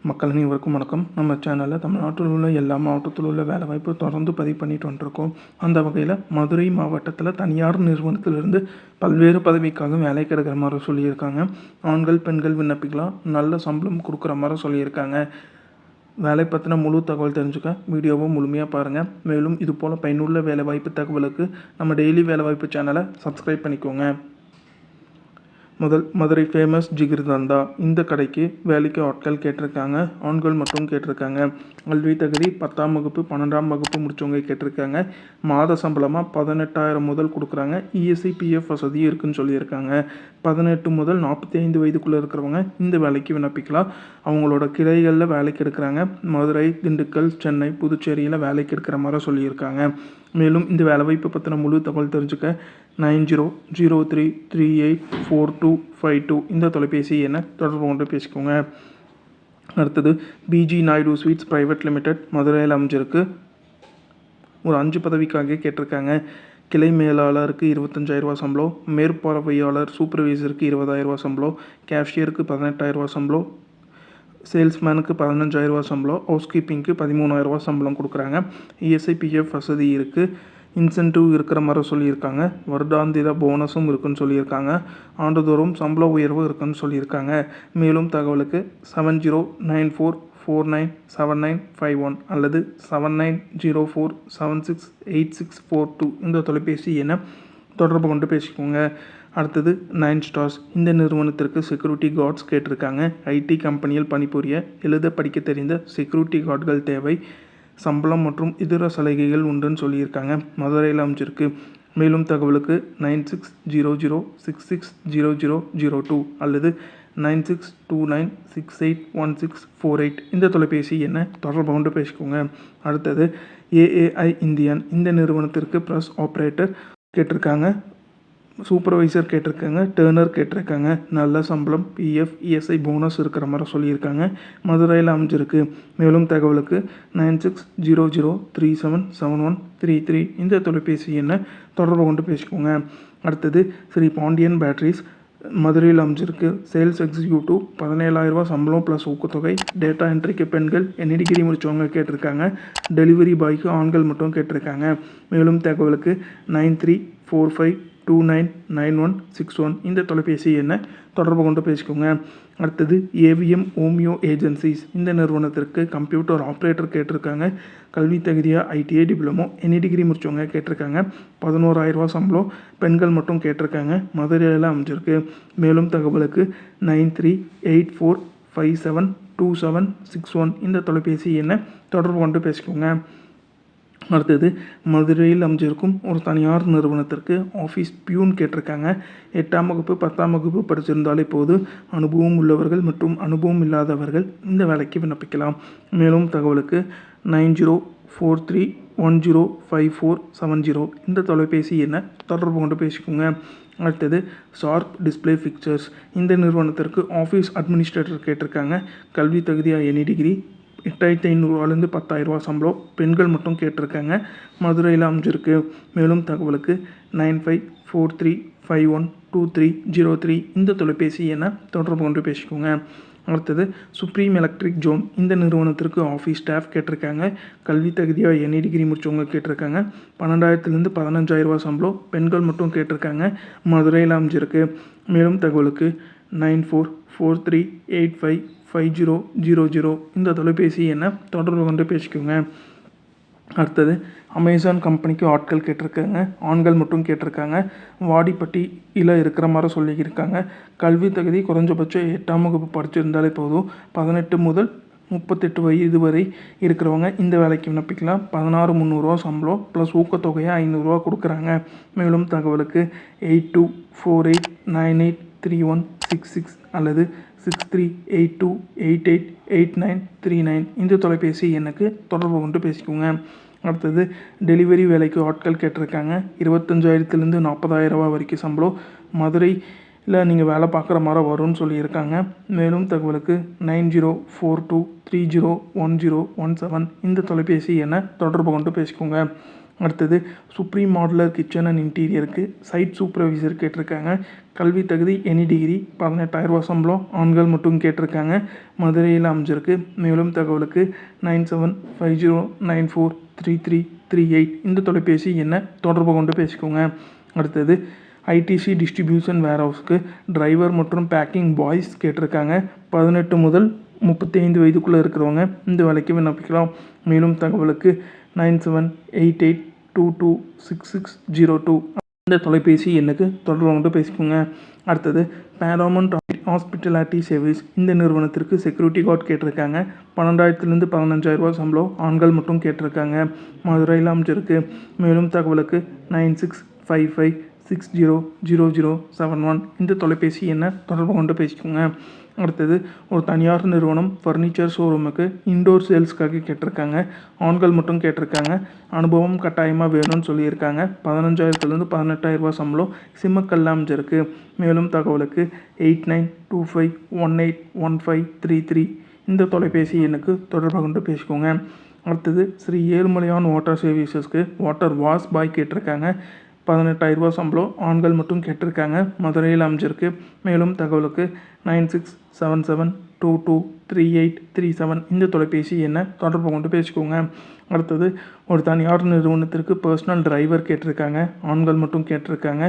மக்கள் அனைவருக்கும் வணக்கம். நம்ம சேனலில் தமிழ்நாட்டில் உள்ள எல்லா மாவட்டத்தில் உள்ள வேலைவாய்ப்பு தொடர்ந்து பதிவு பண்ணிட்டு வந்துருக்கோம். அந்த வகையில் மதுரை மாவட்டத்தில் தனியார் நிறுவனத்திலிருந்து பல்வேறு பதவிக்காக வேலை கிடைக்கிற மாதிரி சொல்லியிருக்காங்க. ஆண்கள் பெண்கள் விண்ணப்பிக்கலாம், நல்ல சம்பளம் கொடுக்குற மாதிரி சொல்லியிருக்காங்க. வேலை பற்றின முழு தகவல் தெரிஞ்சுக்க வீடியோவை முழுமையாக பாருங்கள். மேலும் இதுபோல் பயனுள்ள வேலைவாய்ப்பு தகவலுக்கு நம்ம டெய்லி வேலைவாய்ப்பு சேனலை சப்ஸ்கிரைப் பண்ணிக்கோங்க. மதுரை ஃபேமஸ் ஜிகிர்தண்டா இந்த கடைக்கு வேலைக்கு ஆட்கள் கேட்டிருக்காங்க. ஆண்கள் மட்டும் கேட்டிருக்காங்க. கல்வி தகுதி 10ஆம் வகுப்பு 12ஆம் வகுப்பு முடித்தவங்க கேட்டிருக்காங்க. மாத சம்பளமாக 18,000 முதல் கொடுக்குறாங்க. இஎஸ்ஐ பிஎஃப் வசதியும் இருக்குதுன்னு சொல்லியிருக்காங்க. 18 முதல் 45 வயதுக்குள்ளே இருக்கிறவங்க இந்த வேலைக்கு விண்ணப்பிக்கலாம். அவங்களோட கிளைகளில் வேலைக்கு எடுக்கிறாங்க. மதுரை, திண்டுக்கல், சென்னை, புதுச்சேரியில் வேலைக்கு எடுக்கிற மாதிரி சொல்லியிருக்காங்க. மேலும் இந்த வேலைவாய்ப்பு பற்றின முழு தகவல் தெரிஞ்சுக்க 9003384252 இந்த தொலைபேசி எண்ணை தொடர்பு கொண்டு பேசிக்கோங்க. அடுத்தது P G Naidu sweets private limited மதுரையில் அமைஞ்சிருக்கு. ஒரு 5 பதவிக்காக கேட்டிருக்காங்க. கிளை மேலாளருக்கு 25,000 சம்பளம், மேற்பார்வையாளர் சூப்பர்வைசருக்கு 20,000 சம்பளம், கேஷியருக்கு 18,000 சம்பளம், சேல்ஸ்மேனுக்கு 15,000 சம்பளம், ஹவுஸ் கீப்பிங்க்கு 13,000 சம்பளம் கொடுக்குறாங்க. இஎஸ்ஐ பிஎஃப் வசதி இருக்குது. இன்சென்டிவ் இருக்கிற மாதிரி சொல்லியிருக்காங்க. வருடாந்திர போனஸும் இருக்குன்னு சொல்லியிருக்காங்க. ஆண்டுதோறும் சம்பள உயர்வு இருக்குன்னு சொல்லியிருக்காங்க. மேலும் தகவலுக்கு 7094497951 அல்லது 7904768642 இந்த தொலைபேசி எண்ணை தொடர்பு கொண்டு பேசிக்கோங்க. அடுத்தது 9 ஸ்டார்ஸ் இந்த நிறுவனத்திற்கு செக்யூரிட்டி கார்ட்ஸ் கேட்டிருக்காங்க. ஐடி கம்பெனியில் பணிபுரிய எழுத படிக்க தெரிந்த செக்யூரிட்டி கார்டுகள் தேவை. சம்பளம் மற்றும் இதர சலுகைகள் உண்டுன்னு சொல்லியிருக்காங்க. மதுரையில் அமைஞ்சிருக்கு. மேலும் தகவலுக்கு 9600660002 அல்லது 9629681648 இந்த தொலைபேசி எண்ணை தொடர்பு கொண்டு பேசிக்கோங்க. அடுத்தது ஏஏஐ இந்தியன் இந்த நிறுவனத்திற்கு ப்ரெஸ் ஆப்ரேட்டர் கேட்டிருக்காங்க. சூப்பர்வைசர் கேட்டிருக்காங்க. டேர்னர் கேட்டிருக்காங்க. நல்ல சம்பளம், பிஎஃப், இஎஸ்ஐ போனஸ் இருக்கிற மாதிரி சொல்லியிருக்காங்க. மதுரையில் அமைஞ்சிருக்கு. மேலும் தகவலுக்கு 9600377133 இந்த தொலைபேசி எண்ணை தொடர்பு கொண்டு பேசிக்கோங்க. அடுத்தது ஸ்ரீ பாண்டியன் பேட்டரிஸ் மதுரையில் அமைஞ்சிருக்கு. சேல்ஸ் எக்ஸிக்யூட்டிவ் 17,000 சம்பளம் ப்ளஸ் ஊக்கத்தொகை. டேட்டா என்ட்ரிக்கு பெண்கள், NE டிகிரி முடித்தவங்க கேட்டிருக்காங்க. டெலிவரி பாய்க்கு ஆண்கள் மட்டும் கேட்டிருக்காங்க. மேலும் தகவலுக்கு 9345299161 இந்த தொலைபேசி எண்ணை தொடர்பு கொண்டு பேசிக்கோங்க. அடுத்தது ஏவிஎம் ஹோமியோ ஏஜென்சிஸ் இந்த நிறுவனத்திற்கு கம்ப்யூட்டர் ஆப்ரேட்டர் கேட்டிருக்காங்க. கல்வி தகுதியாக ஐடிஐ டிப்ளமோ, NE டிகிரி முடித்தவங்க கேட்டிருக்காங்க. 11,000 சம்பளம், பெண்கள் மட்டும் கேட்டிருக்காங்க. மதுரையில் அமைஞ்சிருக்கு. மேலும் தகவலுக்கு 9384572761 இந்த தொலைபேசி எண்ணை தொடர்பு கொண்டு பேசிக்கோங்க. அடுத்தது மதுரையில் அமைஞ்சிருக்கும் ஒரு தனியார் நிறுவனத்திற்கு ஆஃபீஸ் பியூன் கேட்டிருக்காங்க. 8ஆம் வகுப்பு 10ஆம் வகுப்பு படிச்சிருந்தாலே போது. அனுபவம் உள்ளவர்கள் மற்றும் அனுபவம் இல்லாதவர்கள் இந்த வேலைக்கு விண்ணப்பிக்கலாம். மேலும் தகவலுக்கு 9043105470 இந்த தொலைபேசி எண்ணை தொடர்பு கொண்டு பேசிக்கோங்க. அடுத்தது ஷார்ப் டிஸ்பிளே ஃபிக்சர்ஸ் இந்த நிறுவனத்திற்கு ஆஃபீஸ் அட்மினிஸ்ட்ரேட்டர் கேட்டிருக்காங்க. கல்வி தகுதியாக NE டிகிரி, 8,500 10,000 சம்பளம், பெண்கள் மட்டும் கேட்டிருக்காங்க. மதுரையில் அமைஞ்சிருக்கு. மேலும் தகவலுக்கு 9543512303 இந்த தொலைபேசி எண்ணை தொடர்பு கொண்டு பேசிக்கோங்க. அடுத்தது சுப்ரீம் எலக்ட்ரிக் ஜோன் இந்த நிறுவனத்திற்கு ஆஃபீஸ் ஸ்டாஃப் கேட்டிருக்காங்க. கல்வி தகுதியாக NE டிகிரி முடித்தவங்க கேட்டிருக்காங்க. 12,000 15,000 சம்பளம், பெண்கள் மட்டும் கேட்டிருக்காங்க. மதுரையில் அமைஞ்சிருக்கு. மேலும் தகவலுக்கு 9443855000 இந்த தொலைபேசி எண்ணை தொடர்பு கொண்டு பேசிக்கோங்க. அடுத்தது அமேசான் கம்பெனிக்கு ஆட்கள் கேட்டிருக்காங்க. ஆண்கள் மட்டும் கேட்டிருக்காங்க. வாடிப்பட்டியில் இருக்கிற மாதிரி சொல்லியிருக்காங்க. கல்வி தகுதி குறைஞ்சபட்சம் 8ஆம் வகுப்பு படிச்சிருந்தாலே போதும். 18 முதல் 38 வயது வரை இருக்கிறவங்க இந்த வேலைக்கு விண்ணப்பிக்கலாம். 16,300 சம்பளம் ப்ளஸ் ஊக்கத்தொகையாக 500 கொடுக்குறாங்க. மேலும் தகவலுக்கு 8248983166 அல்லது 6382888939 இந்த தொலைபேசி எண்ணுக்கு தொடர்பு கொண்டு பேசிக்கோங்க. அடுத்தது டெலிவரி வேலைக்கு ஆட்கள் கேட்டிருக்காங்க. 25,000 40,000 வரைக்கும் சம்பளம். மதுரையில் நீங்கள் வேலை பார்க்குற மாதிரி வரும்னு சொல்லியிருக்காங்க. மேலும் தகவலுக்கு 9042301017 இந்த தொலைபேசி எண்ணை தொடர்பு கொண்டு பேசிக்கோங்க. அடுத்தது சுப்ரீம் மாடுலர் கிச்சன் அண்ட் இன்டீரியருக்கு சைட் சூப்பர்வைசர் கேட்டிருக்காங்க. கல்வி தகுதி எனி டிகிரி, 18,000 சம்பளம், ஆண்கள் மட்டும் கேட்டிருக்காங்க. மதுரையில் அமைஞ்சிருக்கு. மேலும் தகவலுக்கு 9750943338 இந்த தொலைபேசி எண்ணை தொடர்பு கொண்டு பேசிக்கோங்க. அடுத்தது ஐடிசி டிஸ்ட்ரிபியூஷன் வேர்ஹவுஸ்க்கு டிரைவர் மற்றும் பேக்கிங் பாய்ஸ் கேட்டிருக்காங்க. 18 முதல் 35 வயதுக்குள்ளே இருக்கிறவங்க இந்த வேலைக்கு விண்ணப்பிக்கலாம். மேலும் தகவலுக்கு 9788226602 இந்த தொலைபேசி எண்ணுக்கு தொடர்பு கொண்டு பேசிக்கோங்க. அடுத்தது பேராமௌண்ட் ஹாஸ்பிட்டாலிட்டி சர்வீஸ் இந்த நிறுவனத்திற்கு செக்யூரிட்டி கார்டு கேட்டிருக்காங்க. 12,000 15,000 சம்பளம், ஆண்கள் மட்டும் கேட்டிருக்காங்க. மதுரையில் அமைஞ்சிருக்கு. மேலும் தகவலுக்கு 9655600071 இந்த தொலைபேசி எண்ணை தொடர்பு கொண்டு பேசிக்கோங்க. அடுத்தது ஒரு தனியார் நிறுவனம் ஃபர்னிச்சர் ஷோரூமுக்கு இன்டோர் சேல்ஸ்க்காக கேட்டிருக்காங்க. ஆண்கள் மட்டும் கேட்டிருக்காங்க. அனுபவம் கட்டாயமாக வேணும்னு சொல்லியிருக்காங்க. 15,000 18,000 சம்பளம், சிம்மக்கல்ல அமைஞ்சிருக்கு. மேலும் தகவலுக்கு 8925181533 இந்த தொலைபேசி எண்ணுக்கு தொடர்பு கொண்டு பேசிக்கோங்க. அடுத்தது ஸ்ரீ ஏழுமலையான் வாட்டர் சர்வீசஸ்க்கு வாட்டர் வாஷ் பாய் கேட்டிருக்காங்க. 18,000 சம்பளம், ஆண்கள் மட்டும் கேட்டிருக்காங்க. மதுரையில் அமைஞ்சிருக்கு. மேலும் தகவலுக்கு 9677223837 இந்த தொலைபேசி எண்ணை தொடர்பு கொண்டு பேசிக்கோங்க. அடுத்தது ஒரு தனியார் நிறுவனத்திற்கு பர்சனல் டிரைவர் கேட்டிருக்காங்க. ஆண்கள் மட்டும் கேட்டிருக்காங்க.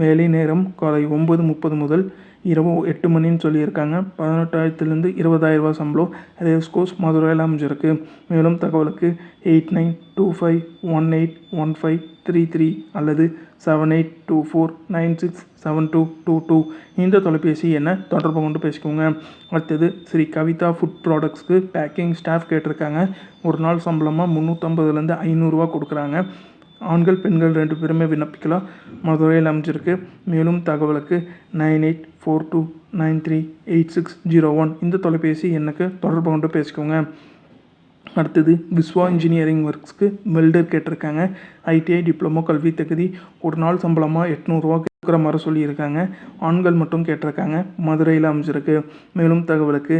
வேலை நேரம் காலை 9:30 முதல் இரவு 8 மணின்னு சொல்லியிருக்காங்க. 18,000 20,000 சம்பளம், ரேஸ்கோர்ஸ் மதுரையில் அமைஞ்சிருக்கு. மேலும் தகவலுக்கு 8925181533 அல்லது 7824967222 இந்த தொலைபேசி எண்ணை தொடர்பு கொண்டு பேசிக்கோங்க. அடுத்தது ஸ்ரீ கவிதா ஃபுட் ப்ராடக்ட்ஸ்க்கு பேக்கிங் ஸ்டாஃப் கேட்டிருக்காங்க. ஒரு நாள் சம்பளமாக 350 500 கொடுக்குறாங்க. ஆண்கள் பெண்கள் 2 பேருமே விண்ணப்பிக்கலாம். மதுரையில் அமைஞ்சிருக்கு. மேலும் தகவலுக்கு 9842938601 இந்த தொலைபேசி எண்ணுக்கு தொடர்பு கொண்டு பேசிக்கோங்க. அடுத்தது விஸ்வா இன்ஜினியரிங் ஒர்க்ஸ்க்கு வெல்டர் கேட்டிருக்காங்க. ஐடிஐ டிப்ளமோ கல்வி தகுதி, ஒரு நாள் சம்பளமாக 800 கொடுக்குற மாதிரி சொல்லியிருக்காங்க. ஆண்கள் மட்டும் கேட்டிருக்காங்க. மதுரையில் அமைஞ்சிருக்கு. மேலும் தகவலுக்கு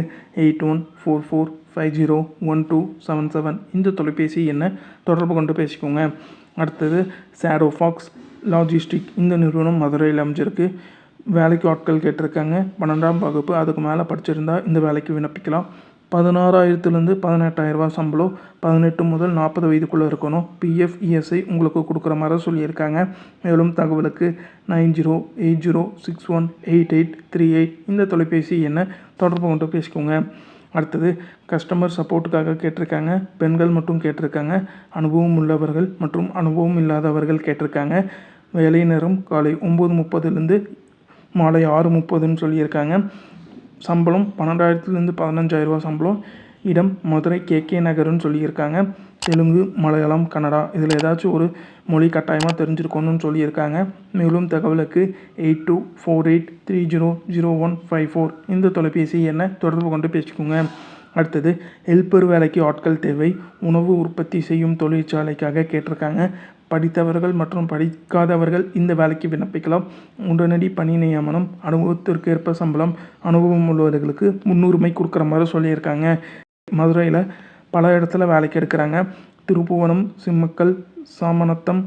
8144501277 இந்த தொலைபேசி எண்ணை தொடர்பு கொண்டு பேசிக்கோங்க. அடுத்தது ஷேடோ ஃபாக்ஸ் லாஜிஸ்டிக் இந்த நிறுவனம் மதுரையில் அமைஞ்சிருக்கு. வேலைக்கு ஆட்கள் கேட்டிருக்காங்க. 12ஆம் வகுப்பு அதுக்கு மேலே படிச்சிருந்தா இந்த வேலைக்கு விண்ணப்பிக்கலாம். 16,000 18,000 சம்பளம், 18 முதல் 40 வயதுக்குள்ளே இருக்கணும். பிஎஃப் இஎஸ்ஐ உங்களுக்கு கொடுக்குற மாதிரி சொல்லியிருக்காங்க. மேலும் தகவலுக்கு 9080618838 இந்த தொலைபேசி எண்ணை தொடர்பு கொண்டு பேசிக்கோங்க. அடுத்தது கஸ்டமர் சப்போர்ட்டுக்காக கேட்டிருக்காங்க. பெண்கள் மட்டும் கேட்டிருக்காங்க. அனுபவம் உள்ளவர்கள் மற்றும் அனுபவம் இல்லாதவர்கள் கேட்டிருக்காங்க. வேலை நேரம் காலை 9:30 மாலை 6:30 சொல்லியிருக்காங்க. சம்பளம் 12,000 15,000 சம்பளம். இடம் மதுரை கேகே நகர்னு சொல்லியிருக்காங்க. தெலுங்கு, மலையாளம், கன்னடா இதில் ஏதாச்சும் ஒரு மொழி கட்டாயமாக தெரிஞ்சிருக்கணும்னு சொல்லியிருக்காங்க. மேலும் தகவலுக்கு 8248300154 இந்த தொலைபேசி எண்ணை தொடர்பு கொண்டு பேசிக்கோங்க. அடுத்தது ஹெல்ப்பர் வேலைக்கு ஆட்கள் தேவை. உணவு உற்பத்தி செய்யும் தொழிற்சாலைக்காக கேட்டிருக்காங்க. படித்தவர்கள் மற்றும் படிக்காதவர்கள் இந்த வேலைக்கு விண்ணப்பிக்கலாம். உடனடி பணி நியமனம், அனுபவத்திற்கு ஏற்ப சம்பளம், அனுபவம் உள்ளவர்களுக்கு முன்னுரிமை கொடுக்குற மாதிரி சொல்லியிருக்காங்க. மதுரையில் பல இடத்துல வேலைக்கு எடுக்கிறாங்க. திருப்புவனம், சிம்மக்கல், சாமநத்தம்,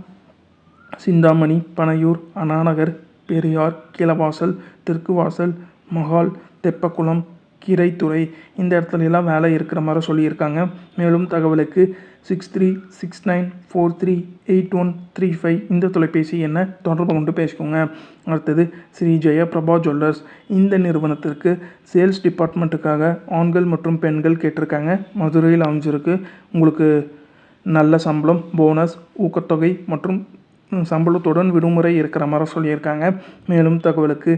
சிந்தாமணி, பனையூர், அண்ணாநகர், பெரியார், கீழவாசல், தெற்கு வாசல், மகால், தெப்பக்குளம், கீரைத்துறை இந்த இடத்துல எல்லாம் வேலை இருக்கிற மாதிரி சொல்லியிருக்காங்க. மேலும் தகவலுக்கு 6369438135 இந்த தொலைபேசி எண்ணை தொடர்பு கொண்டு பேசிக்கோங்க. அடுத்தது ஸ்ரீ ஜெயபிரபா ஜுவல்லர்ஸ் இந்த நிறுவனத்திற்கு சேல்ஸ் டிபார்ட்மெண்ட்டுக்காக ஆண்கள் மற்றும் பெண்கள் கேட்டிருக்காங்க. மதுரையில் அமைஞ்சிருக்கு. உங்களுக்கு நல்ல சம்பளம், போனஸ், ஊக்கத்தொகை மற்றும் சம்பளத்துடன் விடுமுறை இருக்கிற மாதிரி சொல்லியிருக்காங்க. மேலும் தகவலுக்கு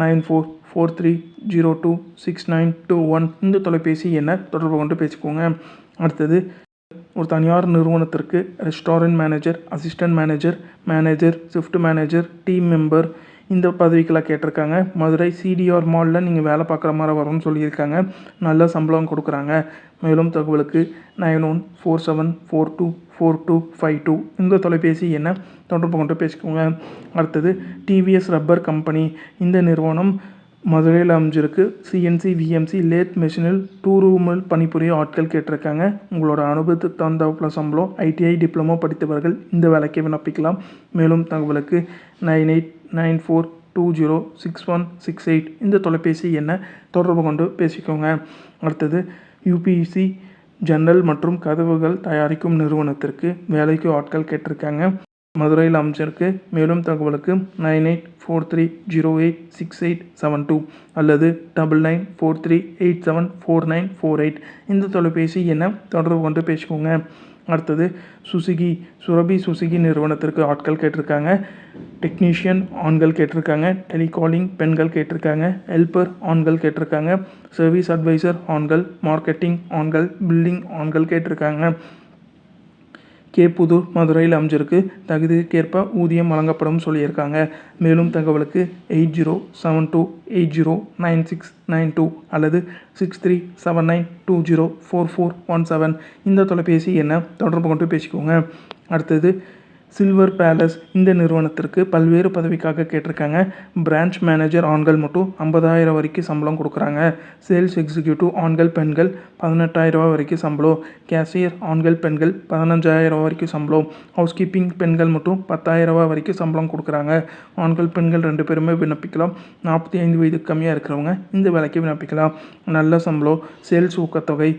9443026921 இந்த தொலைபேசி எண்ணை தொடர்பு கொண்டு பேசிக்கோங்க. அடுத்தது ஒரு தனியார் நிறுவனத்திற்கு restaurant manager, assistant manager, manager, shift manager, team member இந்த பதவிக்கெல்லாம் கேட்டிருக்காங்க. மதுரை சிடிஆர் மாலில் நீங்கள் வேலை பார்க்குற மாதிரி வரும்னு சொல்லியிருக்காங்க. நல்ல சம்பளம் கொடுக்குறாங்க. மேலும் தகவலுக்கு 9147424252 இந்த தொலைபேசி எண்ணை தொடர்பு கொண்டு பேசிக்கோங்க. அடுத்தது டிவிஎஸ் ரப்பர் கம்பெனி இந்த நிறுவனம் மதுரையில் அமைஞ்சிருக்கு. சிஎன்சி விஎம்சி லேத் மெஷினில் 2 ரூமில் பணிபுரிய ஆட்கள் கேட்டிருக்காங்க. உங்களோட அனுபவத்துக்கு தகுந்தாப்புல சம்பளம். ஐடிஐ டிப்ளமோ படித்தவர்கள் இந்த வேலைக்கு விண்ணப்பிக்கலாம். மேலும் தகவலுக்கு 9894206168 இந்த தொலைபேசி எண்ணை தொடர்பு கொண்டு பேசிக்கோங்க. அடுத்தது யூபிசி ஜன்னல் மற்றும் கதவுகள் தயாரிக்கும் நிறுவனத்திற்கு வேலைக்கு ஆட்கள் கேட்டிருக்காங்க. மதுரையில் அமைஞ்சிருக்கு. மேலும் தகவலுக்கு 9843086872 அல்லது 9943874948 இந்த தொலைபேசி எண்ணை தொடர்பு கொண்டு பேசிக்கோங்க. அடுத்தது சுரபி சுசுகி நிறுவனத்திற்கு ஆட்கள் கேட்டிருக்காங்க. டெக்னீஷியன் ஆண்கள் கேட்டிருக்காங்க. டெலிகாலிங் பெண்கள் கேட்டிருக்காங்க. ஹெல்ப்பர் ஆண்கள் கேட்டிருக்காங்க. சர்வீஸ் அட்வைசர் ஆண்கள். மார்க்கெட்டிங் ஆண்கள். பில்டிங் ஆண்கள் கேட்டிருக்காங்க. புதூர் மதுரையில் அமைஞ்சிருக்கு. தகுதிக்கேற்ப ஊதியம் வழங்கப்படும் சொல்லியிருக்காங்க. மேலும் தகவலுக்கு 8072809692 அல்லது 6379204417 இந்த தொலைபேசி எண்ணை தொடர்பு கொண்டு பேசிக்கோங்க. அடுத்தது சில்வர் பேலஸ் இந்த நிறுவனத்திற்கு பல்வேறு பதவிக்காக கேட்டிருக்காங்க. பிரான்ச் மேனேஜர் ஆண்கள் மட்டும் 50,000 வரைக்கும் சம்பளம் கொடுக்குறாங்க. சேல்ஸ் எக்ஸிக்யூட்டிவ் ஆண்கள் பெண்கள் 18,000 வரைக்கும் சம்பளம். கேஷியர் ஆண்கள் பெண்கள் 15,000 வரைக்கும் சம்பளம். ஹவுஸ் கீப்பிங் பெண்கள் மட்டும் 10,000 வரைக்கும் சம்பளம் கொடுக்குறாங்க. ஆண்கள் பெண்கள் 2 பேருமே விண்ணப்பிக்கலாம். 45 வயதுக்கு கம்மியாக இருக்கிறவங்க இந்த வேலைக்கு விண்ணப்பிக்கலாம். நல்ல சம்பளம், சேல்ஸ் ஊக்கத்தொகை,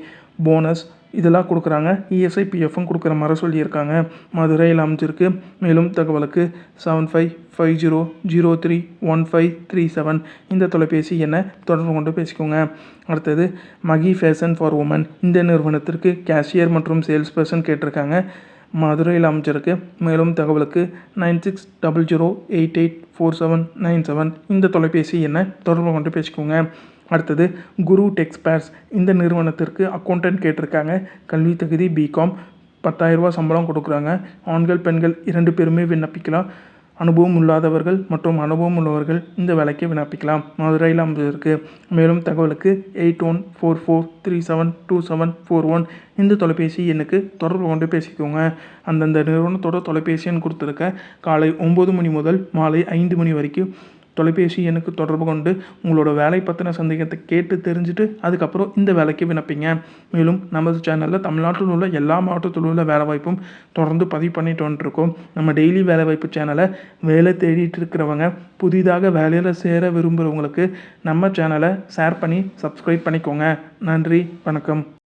போனஸ் இதெல்லாம் கொடுக்குறாங்க. இஎஸ்ஐ பிஎஃப்பும் கொடுக்குற மாதிரி சொல்லியிருக்காங்க. மதுரையில் அமைஞ்சிருக்கு. மேலும் தகவலுக்கு 7550031537 இந்த தொலைபேசி எண்ணை தொடர்பு கொண்டு பேசிக்கோங்க. அடுத்தது மகி ஃபேஷன் ஃபார் உமன் இந்த நிறுவனத்திற்கு கேஷியர் மற்றும் சேல்ஸ் பர்சன் கேட்டிருக்காங்க. மதுரையில் அமைஞ்சிருக்கு. மேலும் தகவலுக்கு 9600884797 இந்த தொலைபேசி எண்ணை தொடர்பு கொண்டு பேசிக்கோங்க. அடுத்தது குரு டெக்ஸ்பேர்ஸ் இந்த நிறுவனத்திற்கு அக்கௌண்டன்ட் கேட்டிருக்காங்க. கல்வி தகுதி பிகாம் 10,000 சம்பளம் கொடுக்குறாங்க. ஆண்கள் பெண்கள் 2 பேருமே விண்ணப்பிக்கலாம். அனுபவம் இல்லாதவர்கள் மற்றும் அனுபவம் உள்ளவர்கள் இந்த வேலைக்கு விண்ணப்பிக்கலாம். மதுரையில் அமைஞ்சிருக்கு. மேலும் தகவலுக்கு 8144372741 இந்த தொலைபேசி எண்ணுக்கு தொடர்பு கொண்டு பேசிக்கோங்க. அந்தந்த நிறுவனத்தோட தொலைபேசி எண் கொடுத்துருக்க. காலை 9 மணி முதல் மாலை 5 மணி வரைக்கும் தொலைபேசி எண்ணுக்கு தொடர்பு கொண்டு உங்களோட வேலை பற்றின சந்தேகத்தை கேட்டு தெரிஞ்சுட்டு அதுக்கப்புறம் இந்த வேலைக்கு விண்ணப்பிங்க. மேலும் நமது சேனலில் தமிழ்நாட்டில் உள்ள எல்லா மாவட்டத்தில் உள்ள வேலைவாய்ப்பும் தொடர்ந்து பதிவு பண்ணிட்டு வந்துருக்கோம். நம்ம டெய்லி வேலைவாய்ப்பு சேனலை வேலை தேடிட்டு இருக்கிறவங்க, புதிதாக வேலையில் சேர விரும்புகிறவங்களுக்கு நம்ம சேனலை ஷேர் பண்ணி சப்ஸ்கிரைப் பண்ணிக்கோங்க. நன்றி, வணக்கம்.